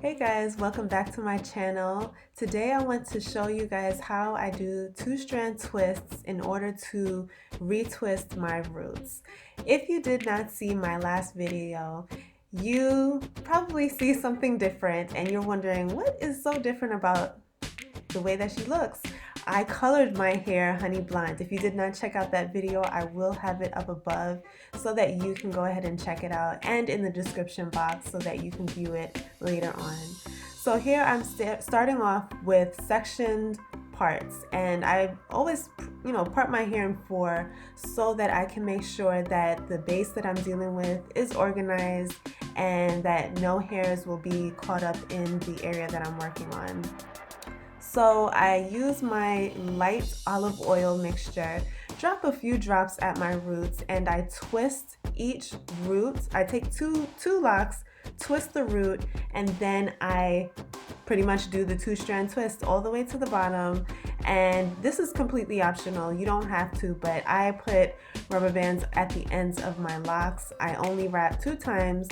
Hey guys, welcome back to my channel. Today I want to show you guys how I do two-strand twists in order to retwist my roots. If you did not see my last video, you probably see something different and you're wondering what is so different about the way that she looks. I colored my hair honey blonde. If you did not check out that video, I will have it up above so that you can go ahead and check it out, and in the description box so that you can view it later on. So here I'm starting off with sectioned parts, and I always part my hair in four so that I can make sure that the base that I'm dealing with is organized and that no hairs will be caught up in the area that I'm working on. So I use my light olive oil mixture, drop a few drops at my roots, and I twist each root. I take two locks, twist the root, and then I pretty much do the two-strand twist all the way to the bottom. And this is completely optional. You don't have to, but I put rubber bands at the ends of my locks. I only wrap 2 times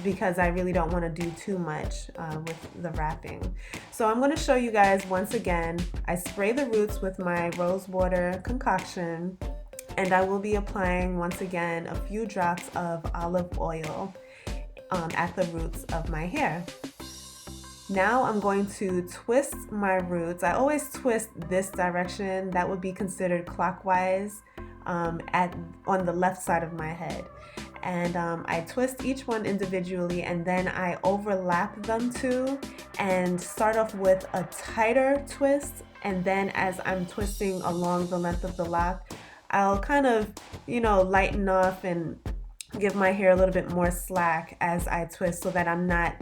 because I really don't want to do too much with the wrapping. So I'm going to show you guys once again. I spray the roots with my rosewater concoction, and I will be applying once again a few drops of olive oil at the roots of my hair. Now I'm going to twist my roots. I always twist this direction. That would be considered clockwise on the left side of my head. And I twist each one individually, and then I overlap them too and start off with a tighter twist, and then as I'm twisting along the length of the lock, I'll kind of lighten off and give my hair a little bit more slack as I twist, so that I'm not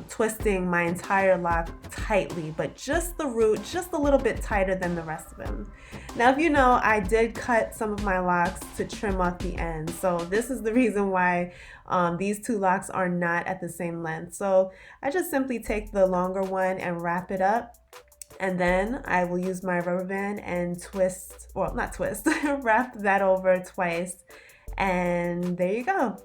twisting my entire lock tightly, but just the root just a little bit tighter than the rest of them. Now, if you know, I did cut some of my locks to trim off the ends, so this is the reason why these 2 locks are not at the same length. So I just simply take the longer one and wrap it up, and then I will use my rubber band and twist, well, not twist, wrap that over twice, and there you go.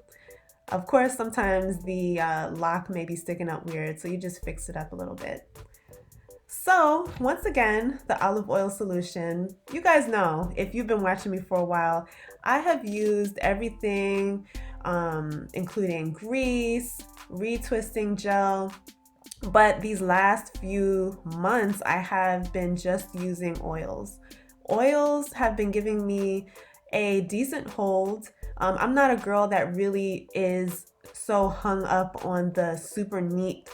Of course, sometimes the lock may be sticking up weird, so you just fix it up a little bit. So once again, the olive oil solution. You guys know, if you've been watching me for a while, I have used everything, including grease, retwisting gel, but these last few months I have been just using oils. Oils have been giving me a decent hold. I'm not a girl that really is so hung up on the super neat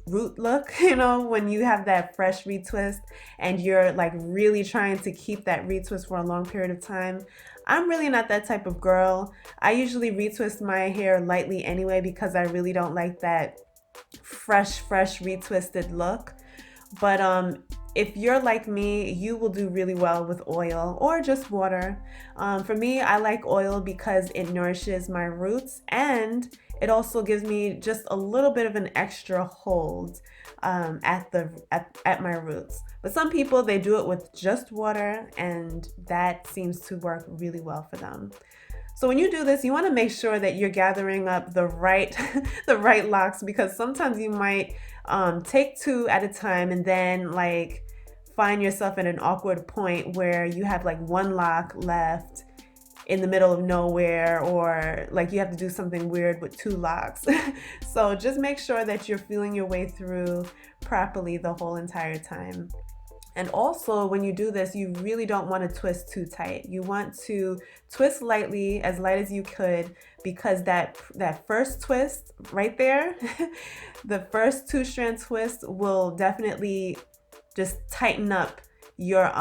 root look, when you have that fresh retwist and you're like really trying to keep that retwist for a long period of time. I'm really not that type of girl. I usually retwist my hair lightly anyway because I really don't like that fresh retwisted look. But if you're like me, you will do really well with oil or just water. For me, I like oil because it nourishes my roots, and it also gives me just a little bit of an extra hold at my roots. But some people, they do it with just water, and that seems to work really well for them. So when you do this, you want to make sure that you're gathering up the right the right locks, because sometimes you might take 2 at a time and then like find yourself at an awkward point where you have like 1 lock left in the middle of nowhere, or like you have to do something weird with 2 locks. So just make sure that you're feeling your way through properly the whole entire time. And also, when you do this, you really don't want to twist too tight. You want to twist lightly, as light as you could, because that first twist right there, the first 2-strand twist will definitely just tighten up your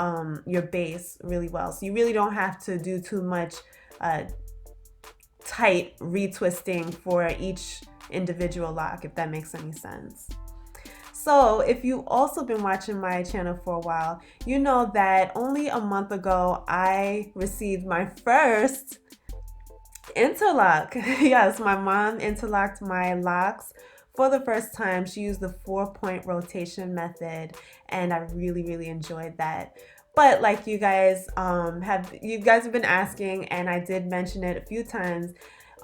base really well. So you really don't have to do too much tight retwisting for each individual lock, if that makes any sense. So if you've also been watching my channel for a while, you know that only a month ago I received my first interlock. Yes, my mom interlocked my locks for the first time. She used the 4-point rotation method, and I really enjoyed that. But like you guys have been asking, and I did mention it a few times,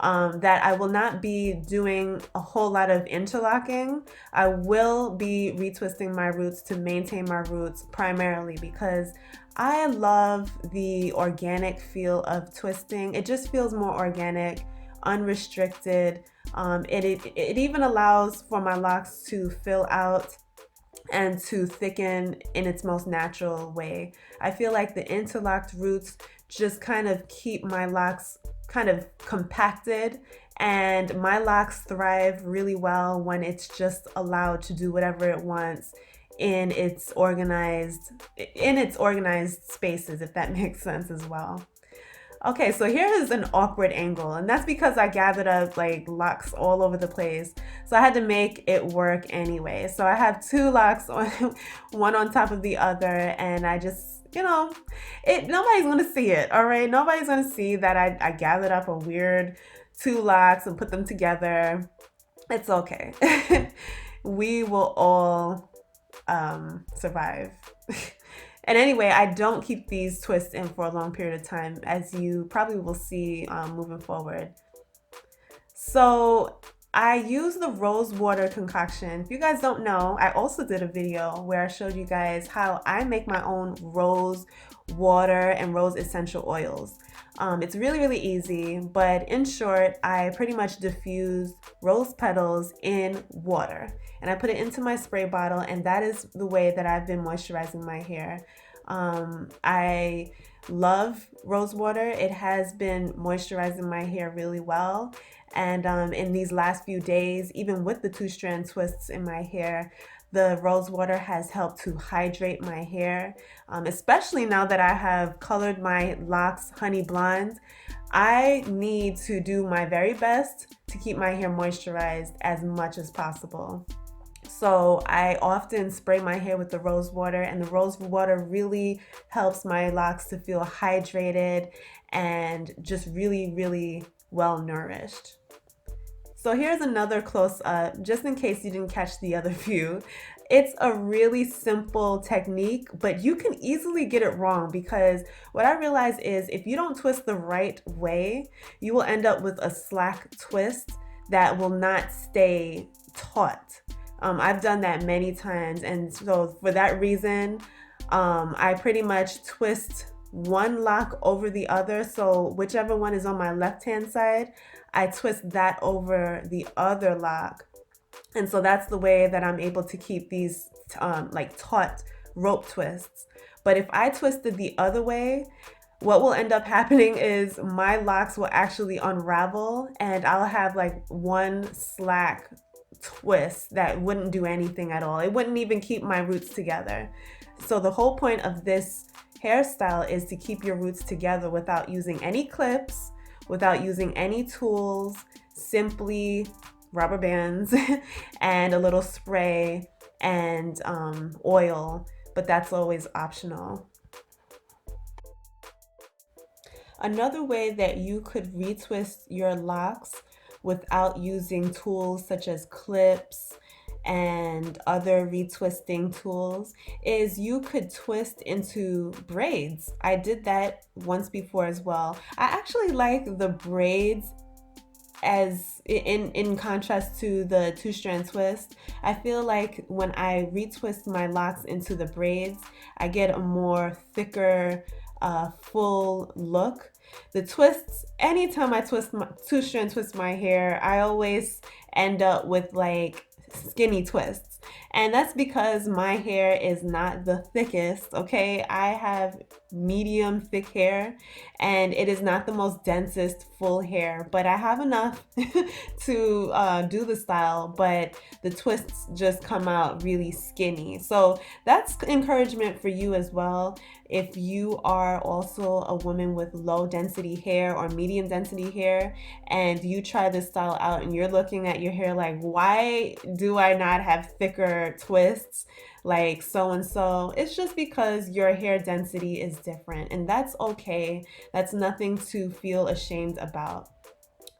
that I will not be doing a whole lot of interlocking. I will be retwisting my roots to maintain my roots primarily because I love the organic feel of twisting. It just feels more organic, unrestricted. It even allows for my locks to fill out and to thicken in its most natural way. I feel like the interlocked roots just kind of keep my locks kind of compacted, and my locks thrive really well when it's just allowed to do whatever it wants in its organized spaces, if that makes sense as well. Okay, so here is an awkward angle, and that's because I gathered up like locks all over the place. So I had to make it work anyway. So I have two locks on one on top of the other, and I just, nobody's gonna see it, all right? Nobody's gonna see that I gathered up a weird two locks and put them together. It's okay. We will all survive. And anyway, I don't keep these twists in for a long period of time, as you probably will see moving forward. So I use the rose water concoction. If you guys don't know, I also did a video where I showed you guys how I make my own rose water and rose essential oils. It's really, really easy, but in short, I pretty much diffuse rose petals in water and I put it into my spray bottle, and that is the way that I've been moisturizing my hair. I love rose water. It has been moisturizing my hair really well. And in these last few days, even with the 2-strand twists in my hair, the rose water has helped to hydrate my hair, especially now that I have colored my locks honey blonde. I need to do my very best to keep my hair moisturized as much as possible. So I often spray my hair with the rose water, and the rose water really helps my locks to feel hydrated and just really, really well nourished. So here's another close up, just in case you didn't catch the other view. It's a really simple technique, but you can easily get it wrong, because what I realize is if you don't twist the right way, you will end up with a slack twist that will not stay taut. I've done that many times, and so for that reason, I pretty much twist one lock over the other. So whichever one is on my left hand side, I twist that over the other lock. And so that's the way that I'm able to keep these like taut rope twists. But if I twisted the other way, what will end up happening is my locks will actually unravel, and I'll have like one slack twist that wouldn't do anything at all. It wouldn't even keep my roots together. So the whole point of this hairstyle is to keep your roots together without using any clips, without using any tools, simply rubber bands and a little spray and oil, but that's always optional. Another way that you could retwist your locks without using tools such as clips and other retwisting tools is you could twist into braids. I did that once before as well. I actually like the braids as in contrast to the 2-strand twist. I feel like when I retwist my locks into the braids, I get a more thicker full look. The twists, anytime I twist my 2-strand twist my hair, I always end up with like skinny twists, and that's because my hair is not the thickest. Okay, I have medium thick hair, and it is not the most densest full hair, but I have enough to do the style, but the twists just come out really skinny. So that's encouragement for you as well. If you are also a woman with low density hair or medium density hair, and you try this style out and you're looking at your hair like, why do I not have thicker twists like so and so? It's just because your hair density is different, and that's okay. That's nothing to feel ashamed about.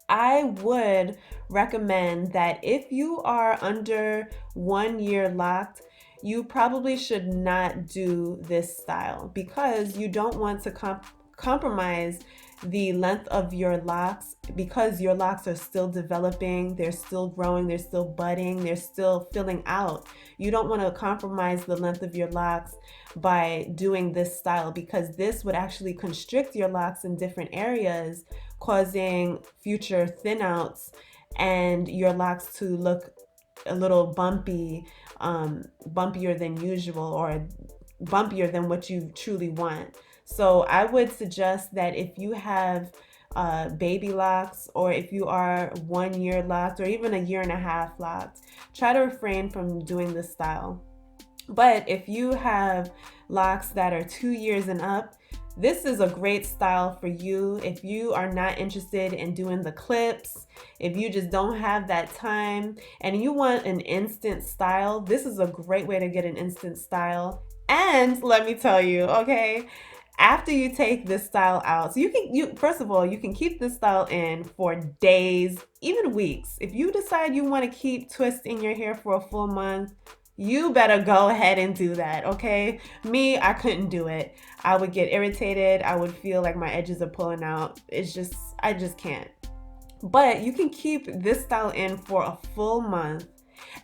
I would recommend that if you are under 1 year locked, you probably should not do this style, because you don't want to compromise the length of your locks, because your locks are still developing, they're still growing, they're still budding, they're still filling out. You don't want to compromise the length of your locks by doing this style, because this would actually constrict your locks in different areas, causing future thin outs and your locks to look a little bumpy, bumpier than usual, or bumpier than what you truly want. So I would suggest that if you have baby locks, or if you are 1 year locked, or even a year and a half locked, try to refrain from doing this style. But if you have locks that are 2 years and up, this is a great style for you. If you are not interested in doing the clips, if you just don't have that time and you want an instant style, this is a great way to get an instant style. And let me tell you, okay, after you take this style out, so first of all, you can keep this style in for days, even weeks. If you decide you want to keep twisting your hair for a full month, you better go ahead and do that, okay? Me, I couldn't do it. I would get irritated. I would feel like my edges are pulling out. I just can't. But you can keep this style in for a full month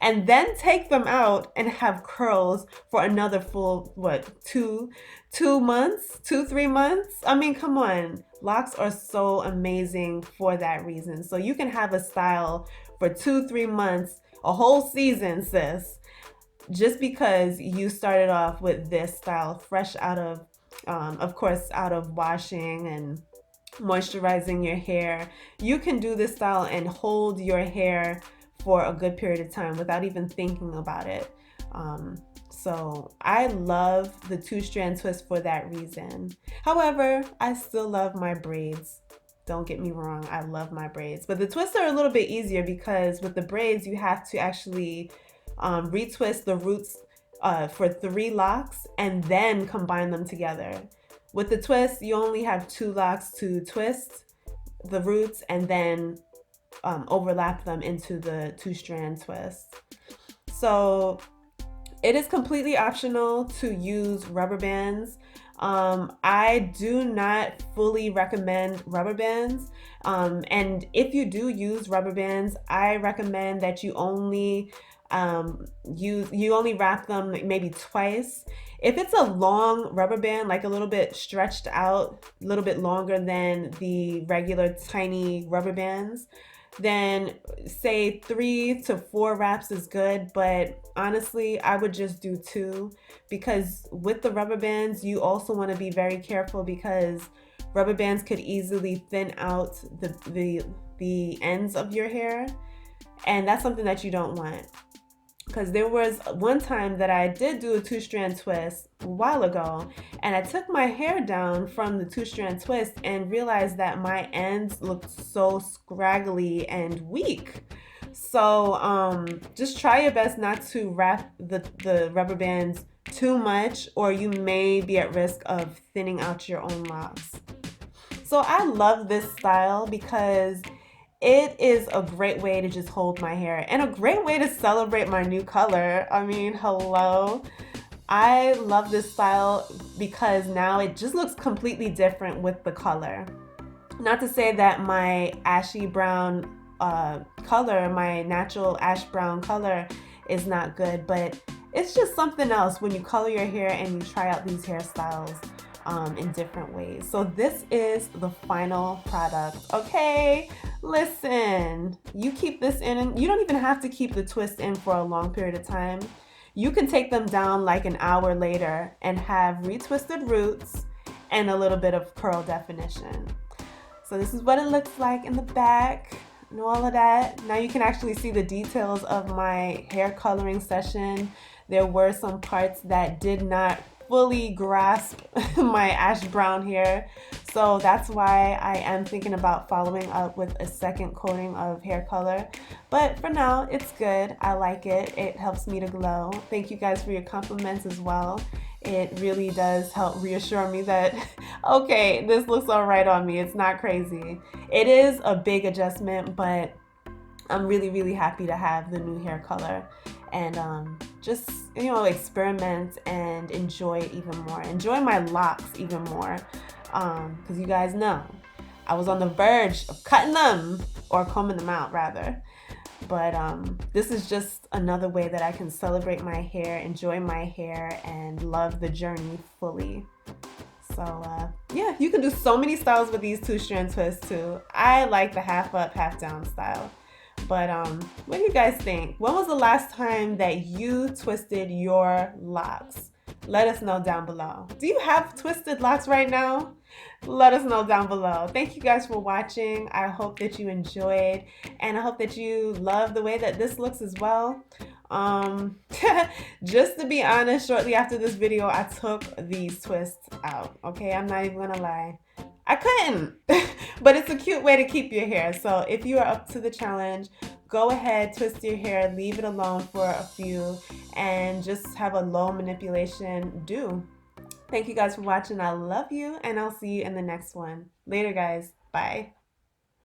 and then take them out and have curls for another full, what, 2 months, 3 months? I mean, come on. Locks are so amazing for that reason. So you can have a style for 2-3 months, a whole season, sis, just because you started off with this style fresh out of course, out of washing and moisturizing your hair. You can do this style and hold your hair for a good period of time without even thinking about it. So I love the 2-strand twist for that reason. However, I still love my braids. Don't get me wrong, I love my braids. But the twists are a little bit easier because with the braids, you have to actually retwist the roots for 3 locks and then combine them together. With the twist, you only have 2 locks to twist the roots and then overlap them into the 2-strand twist. So it is completely optional to use rubber bands. I do not fully recommend rubber bands. And if you do use rubber bands, I recommend that you only wrap them maybe twice. If it's a long rubber band, like a little bit stretched out, a little bit longer than the regular tiny rubber bands, then say 3 to 4 wraps is good. But honestly, I would just do 2, because with the rubber bands, you also want to be very careful because rubber bands could easily thin out the ends of your hair, and that's something that you don't want. Because there was one time that I did do a 2-strand twist a while ago, and I took my hair down from the 2-strand twist and realized that my ends looked so scraggly and weak. So just try your best not to wrap the rubber bands too much, or you may be at risk of thinning out your own locks. So I love this style because it is a great way to just hold my hair and a great way to celebrate my new color. I mean, hello. I love this style because now it just looks completely different with the color. Not to say that my ashy brown color, my natural ash brown color is not good, but it's just something else when you color your hair and you try out these hairstyles in different ways. So this is the final product, okay? Listen, you keep this in, and you don't even have to keep the twist in for a long period of time. You can take them down like an hour later and have retwisted roots and a little bit of curl definition. So this is what it looks like in the back and all of that. Now you can actually see the details of my hair coloring session. There were some parts that did not fully grasp my ash brown hair, so that's why I am thinking about following up with a second coating of hair color. But for now, it's good. I like it. It helps me to glow. Thank you guys for your compliments as well. It really does help reassure me that, okay, this looks all right on me. It's not crazy. It is a big adjustment, but I'm really, really happy to have the new hair color and just, you know, experiment and enjoy it even more. Enjoy my locks even more, because you guys know I was on the verge of cutting them or combing them out rather. But this is just another way that I can celebrate my hair, enjoy my hair, and love the journey fully. So yeah, you can do so many styles with these 2-strand twists too. I like the half up, half down style. But what do you guys think? When was the last time that you twisted your locks? Let us know down below. Do you have twisted locks right now? Let us know down below. Thank you guys for watching. I hope that you enjoyed, and I hope that you love the way that this looks as well. Um, just to be honest, shortly after this video, I took these twists out. Okay, I'm not even gonna lie. I couldn't, but it's a cute way to keep your hair. So if you are up to the challenge, go ahead, twist your hair, leave it alone for a few, and just have a low manipulation do. Thank you guys for watching. I love you, and I'll see you in the next one. Later, guys. Bye.